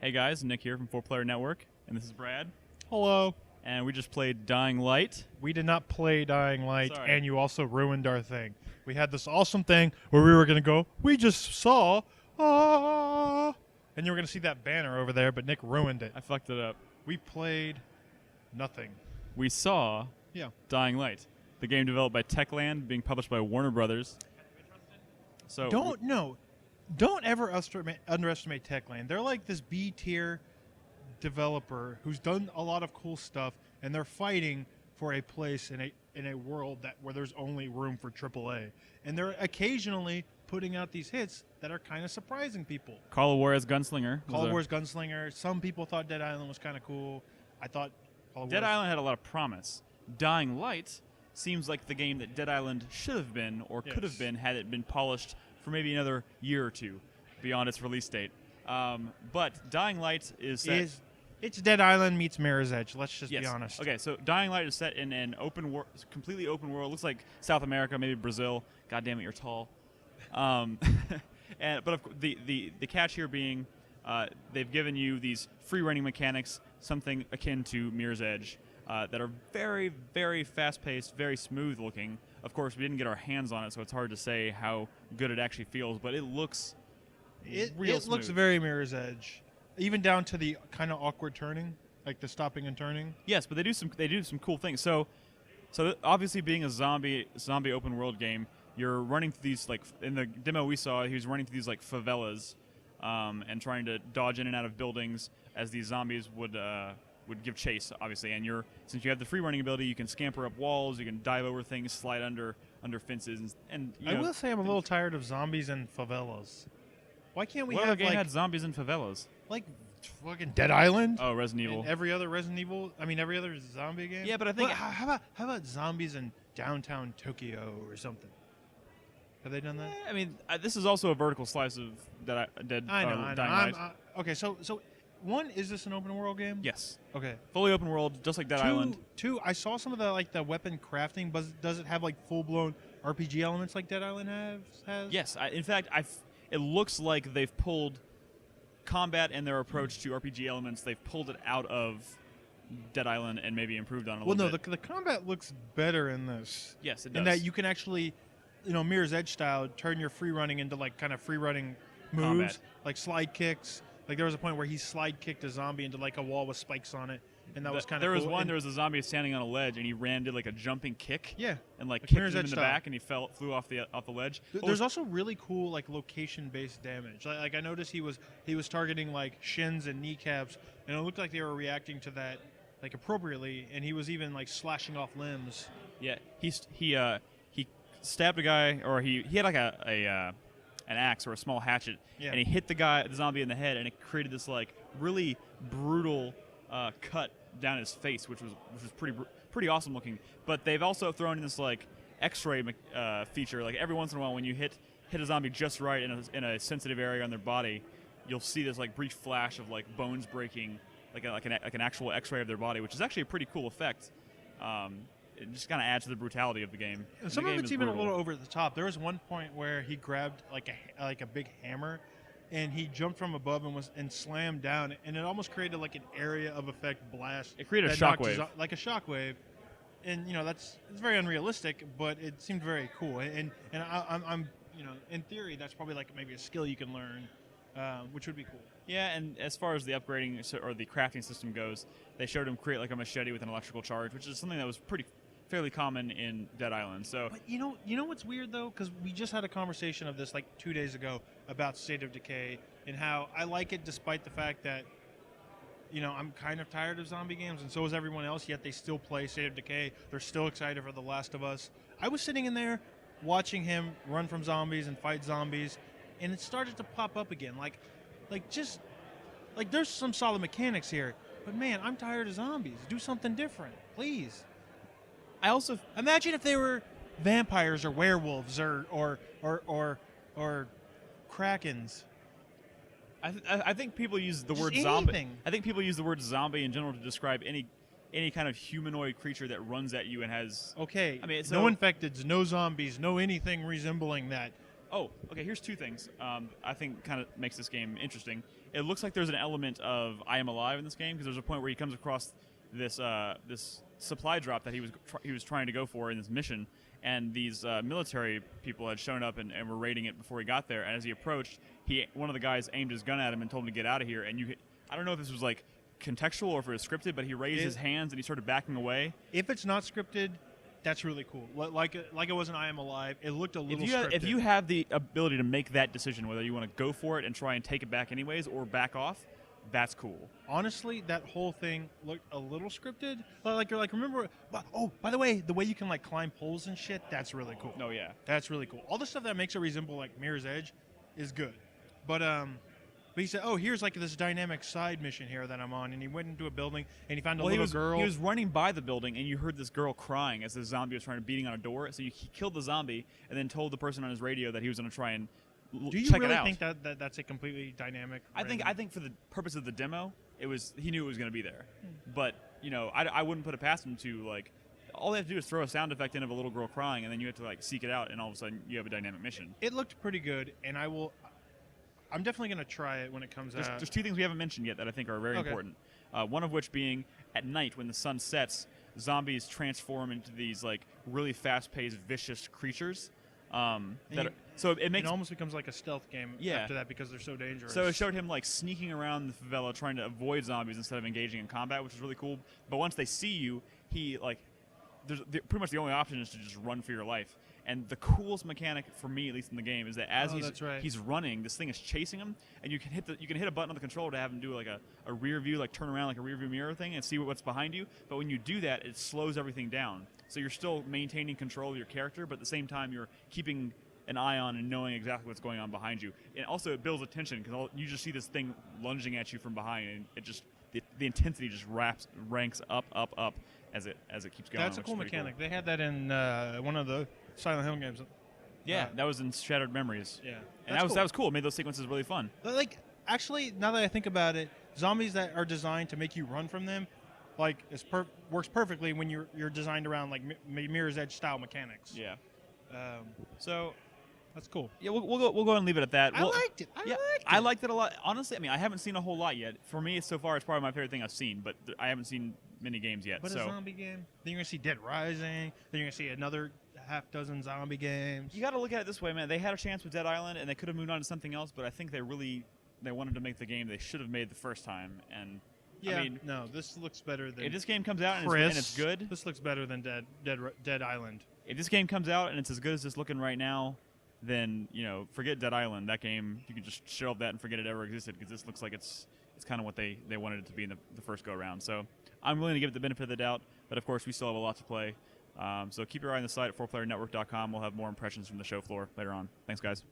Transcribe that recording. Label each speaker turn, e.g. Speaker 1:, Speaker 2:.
Speaker 1: Hey guys, Nick here from 4Player Network, and this is Brad,
Speaker 2: Hello.
Speaker 1: and we just played Dying Light.
Speaker 2: We did not play Dying Light,
Speaker 1: Sorry.
Speaker 2: and you also ruined our thing. We had this awesome thing where we were going to go, we just saw, and you were going to see that banner over there, but Nick ruined it.
Speaker 1: I fucked it up.
Speaker 2: We played nothing.
Speaker 1: We saw
Speaker 2: Yeah.
Speaker 1: Dying Light, the game developed by Techland, being published by Warner Brothers. So
Speaker 2: Don't ever underestimate Techland. They're like this B-tier developer who's done a lot of cool stuff, and they're fighting for a place in a world where there's only room for AAA. And they're occasionally putting out these hits that are kind of surprising people.
Speaker 1: Call of Juarez Gunslinger.
Speaker 2: Call of Juarez Gunslinger. Some people thought Dead Island was kind of cool. I thought Call of
Speaker 1: Dead
Speaker 2: Juarez-
Speaker 1: Island had a lot of promise. Dying Light seems like the game that Dead Island should have been, or could have
Speaker 2: Yes.
Speaker 1: been, had it been polished for maybe another year or two beyond its release date. But Dying Light is set.
Speaker 2: It's Dead Island meets Mirror's Edge. Let's just
Speaker 1: Yes.
Speaker 2: be honest.
Speaker 1: Okay, so Dying Light is set in an completely open world. Looks like South America, maybe Brazil. God damn it, you're tall. The catch here being, they've given you these free running mechanics, something akin to Mirror's Edge, that are very, very fast-paced, very smooth looking. Of course, we didn't get our hands on it, so it's hard to say how good it actually feels. But it looks
Speaker 2: It
Speaker 1: real
Speaker 2: looks
Speaker 1: smooth.
Speaker 2: very Mirror's Edge, even down to the kind of awkward turning, like the stopping and turning.
Speaker 1: Yes, but they do some cool things. So obviously, being a zombie open world game, you're running through these, like in the demo we saw, he was running through these like favelas, and trying to dodge in and out of buildings as these zombies would give chase, obviously. And since you have the free running ability, you can scamper up walls, you can dive over things, slide under fences, and you
Speaker 2: I
Speaker 1: know,
Speaker 2: will say I'm a little tired of zombies and favelas. Why can't we
Speaker 1: what other
Speaker 2: have
Speaker 1: game
Speaker 2: like
Speaker 1: had zombies and favelas?
Speaker 2: fucking Dead Island?
Speaker 1: Oh, Resident Evil.
Speaker 2: And every other Resident Evil. I mean, every other zombie game.
Speaker 1: Yeah, but I think-
Speaker 2: Well, how about zombies in downtown Tokyo or something? Have they done that?
Speaker 1: I mean, this is also a vertical slice of Dead
Speaker 2: I know.
Speaker 1: Dying Light.
Speaker 2: Okay, so one, is this an open world game?
Speaker 1: Yes,
Speaker 2: Okay.
Speaker 1: fully open world, just like Dead Island.
Speaker 2: Two, I saw some of the weapon crafting, but does it have like full blown RPG elements like Dead Island has?
Speaker 1: Yes, in fact, it looks like they've pulled combat and their approach to RPG elements. They've pulled it out of Dead Island and maybe improved on it a
Speaker 2: Well,
Speaker 1: little
Speaker 2: no,
Speaker 1: bit.
Speaker 2: the combat looks better in this.
Speaker 1: Yes, it does.
Speaker 2: In that you can actually, Mirror's Edge style, turn your free running into like kind of free running moves,
Speaker 1: Combat.
Speaker 2: like slide kicks. Like there was a point where he slide kicked a zombie into like a wall with spikes on it, and that was kind of
Speaker 1: There was
Speaker 2: cool.
Speaker 1: one.
Speaker 2: And-
Speaker 1: There was a zombie standing on a ledge, and he did like a jumping kick.
Speaker 2: Yeah,
Speaker 1: and like
Speaker 2: like
Speaker 1: kicked
Speaker 2: Mirror's
Speaker 1: him in
Speaker 2: Edge
Speaker 1: the
Speaker 2: style.
Speaker 1: back, and he flew off the ledge.
Speaker 2: There's also really cool like location-based damage. Like I noticed he was targeting like shins and kneecaps, and it looked like they were reacting to that like appropriately. And he was even like slashing off limbs.
Speaker 1: Yeah, he stabbed a guy, or he had like an axe or a small hatchet,
Speaker 2: Yeah.
Speaker 1: and he hit the zombie in the head, and it created this like really brutal cut down his face, which was pretty awesome looking. But they've also thrown in this like X-ray feature. Like every once in a while, when you hit a zombie just right in a sensitive area on their body, you'll see this like brief flash of like bones breaking, like an actual X-ray of their body, which is actually a pretty cool effect. It just kind of adds to the brutality of the game.
Speaker 2: And some of
Speaker 1: game
Speaker 2: it's
Speaker 1: is
Speaker 2: even
Speaker 1: brutal.
Speaker 2: a little over the top. There was one point where he grabbed like a big hammer, and he jumped from above and slammed down, and it almost created like an area of effect blast.
Speaker 1: It created a
Speaker 2: that knocked
Speaker 1: shockwave.
Speaker 2: like a shockwave, and it's very unrealistic, but it seemed very cool. And I'm in theory that's probably like maybe a skill you can learn, which would be cool.
Speaker 1: Yeah, and as far as the upgrading or the crafting system goes, they showed him create like a machete with an electrical charge, which is something that was fairly common in Dead Island. So
Speaker 2: But you know what's weird though, because we just had a conversation of this like 2 days ago about State of Decay and how I like it despite the fact that I'm kind of tired of zombie games, and so is everyone else. Yet they still play State of Decay. They're still excited for The Last of Us. I was sitting in there watching him run from zombies and fight zombies, and it started to pop up again. Like there's some solid mechanics here, but man, I'm tired of zombies. Do something different, please.
Speaker 1: I also
Speaker 2: Imagine if they were vampires or werewolves or krakens.
Speaker 1: I think people use the
Speaker 2: Just
Speaker 1: word zombie.
Speaker 2: anything.
Speaker 1: I think people use the word zombie in general to describe any kind of humanoid creature that runs at you and has.
Speaker 2: Okay,
Speaker 1: I mean,
Speaker 2: no
Speaker 1: so-
Speaker 2: infecteds, no zombies, no anything resembling that.
Speaker 1: Oh, okay. Here's two things I think kind of makes this game interesting. it looks like there's an element of I Am Alive in this game, because there's a point where he comes across this this supply drop that he was trying to go for in this mission, and these military people had shown up and were raiding it before he got there. And as he approached, one of the guys aimed his gun at him and told him to get out of here. And I don't know if this was like contextual or if it was scripted, but he raised his hands and he started backing away.
Speaker 2: If it's not scripted, that's really cool. Like it was an I Am Alive. It looked a little scripted.
Speaker 1: If you have the ability to make that decision, whether you want to go for it and try and take it back anyways or back off, that's cool.
Speaker 2: Honestly, that whole thing looked a little scripted. Like you're like, remember? Oh, by the way, the way you can like climb poles and shit, that's really cool.
Speaker 1: Oh yeah,
Speaker 2: that's really cool. All the stuff that makes it resemble like Mirror's Edge is good. But he said, oh, here's like this dynamic side mission here that I'm on, and he went into a building and he found a little girl.
Speaker 1: He was running by the building, and you heard this girl crying as the zombie was trying to beating on a door. So he killed the zombie and then told the person on his radio that he was going to try and
Speaker 2: Do you
Speaker 1: check
Speaker 2: really
Speaker 1: it out.
Speaker 2: think that that's a completely dynamic?
Speaker 1: I think for the purpose of the demo, he knew it was going to be there. But I wouldn't put it past him to like. All they have to do is throw a sound effect in of a little girl crying, and then you have to like seek it out, and all of a sudden you have a dynamic mission.
Speaker 2: It looked pretty good, and I'm definitely going to try it when it comes out.
Speaker 1: There's two things we haven't mentioned yet that I think are very important. One of which being at night when the sun sets, zombies transform into these like really fast-paced, vicious creatures. So it
Speaker 2: almost becomes like a stealth game after that because they're so dangerous.
Speaker 1: So it showed him like sneaking around the favela trying to avoid zombies instead of engaging in combat, which is really cool. But once they see you, pretty much the only option is to just run for your life. And the coolest mechanic for me, at least in the game, is that as he's running, this thing is chasing him, and you can hit a button on the controller to have him do like a rear view, like turn around like a rear view mirror thing and see what's behind you. But when you do that, it slows everything down. So you're still maintaining control of your character, but at the same time you're keeping an eye on and knowing exactly what's going on behind you. And also it builds attention because you just see this thing lunging at you from behind, and it just the intensity just ranks up as it keeps going.
Speaker 2: That's a cool mechanic. Cool. They had that in one of the Silent Hill games.
Speaker 1: Yeah, that was in Shattered Memories.
Speaker 2: Yeah,
Speaker 1: and that was cool. It made those sequences really fun.
Speaker 2: Like, actually, now that I think about it, zombies that are designed to make you run from them, like, works perfectly when you're designed around like Mirror's Edge style mechanics.
Speaker 1: Yeah.
Speaker 2: So that's cool.
Speaker 1: Yeah, we'll go ahead and leave it at that.
Speaker 2: I liked it.
Speaker 1: I liked it a lot. Honestly, I mean, I haven't seen a whole lot yet. For me, so far, it's probably my favorite thing I've seen. But I haven't seen many games yet.
Speaker 2: But a zombie game. Then you're gonna see Dead Rising. Then you're gonna see another half dozen zombie games.
Speaker 1: You got to look at it this way, man. They had a chance with Dead Island, and they could have moved on to something else. But I think they wanted to make the game they should have made the first time. And
Speaker 2: yeah,
Speaker 1: I mean,
Speaker 2: no, this looks better than.
Speaker 1: If this game comes out and it's good,
Speaker 2: this looks better than Dead Island.
Speaker 1: If this game comes out and it's as good as it's looking right now, then forget Dead Island. That game, you can just shelve that and forget it ever existed, because this looks like it's kind of what they wanted it to be in the first go around. So I'm willing to give it the benefit of the doubt, but of course we still have a lot to play. So keep your eye on the site at 4playernetwork.com. We'll have more impressions from the show floor later on. Thanks, guys.